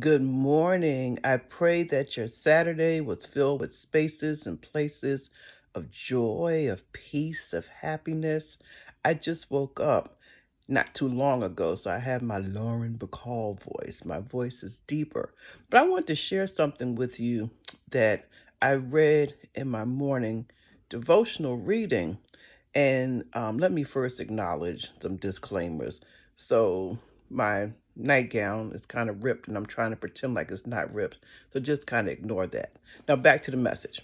Good morning. I pray that your Saturday was filled with spaces and places of joy, of peace, of happiness. I just woke up not too long ago, so I have my Lauren Bacall voice. My voice is deeper. But I want to share something with you that I read in my morning devotional reading. And let me first acknowledge some disclaimers. So, my nightgown is kind of ripped, and I'm trying to pretend like it's not ripped. So, just kind of ignore that. Now, back to the message.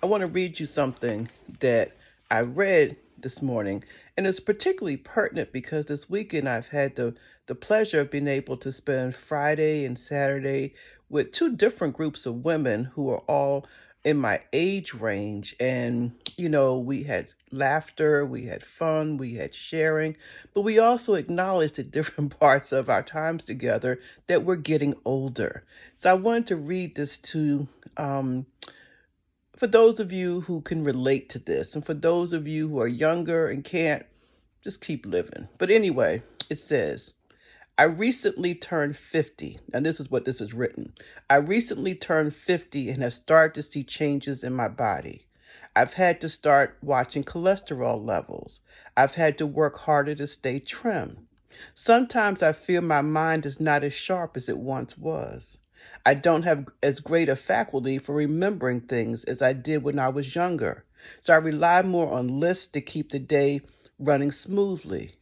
I want to read you something that I read this morning, and it's particularly pertinent because this weekend I've had the pleasure of being able to spend Friday and Saturday with two different groups of women who are all in my age range. And, we had laughter, we had fun, we had sharing, but we also acknowledged at different parts of our times together that we're getting older. So I wanted to read this um, for those of you who can relate to this, and for those of you who are younger and can't, just keep living. But anyway, it says, I recently turned 50, and this is what this is written. I recently turned 50 and have started to see changes in my body. I've had to start watching cholesterol levels. I've had to work harder to stay trim. Sometimes I feel my mind is not as sharp as it once was. I don't have as great a faculty for remembering things as I did when I was younger. So I rely more on lists to keep the day running smoothly.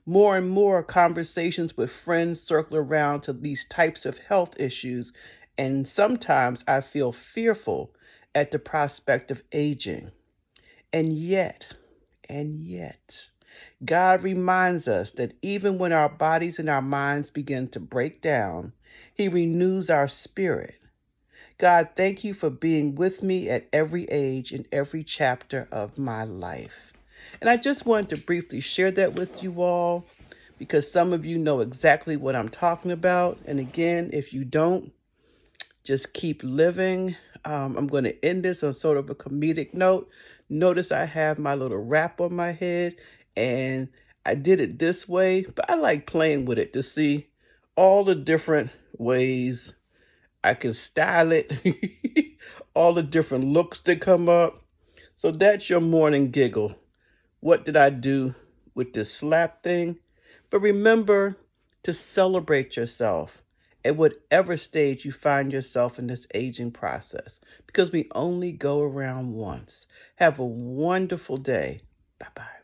More and more conversations with friends circle around to these types of health issues, and sometimes I feel fearful at the prospect of aging. And yet, and yet, God reminds us that even when our bodies and our minds begin to break down, He renews our spirit. God, thank you for being with me at every age in every chapter of my life. And I just wanted to briefly share that with you all because some of you know exactly what I'm talking about. And again, if you don't, just keep living. I'm going to end this on sort of a comedic note. Notice I have my little wrap on my head, and I did it this way, but I like playing with it to see all the different ways I can style it, all the different looks that come up. So that's your morning giggle. What did I do with this slap thing? But remember to celebrate yourself at whatever stage you find yourself in this aging process, because we only go around once. Have a wonderful day. Bye bye.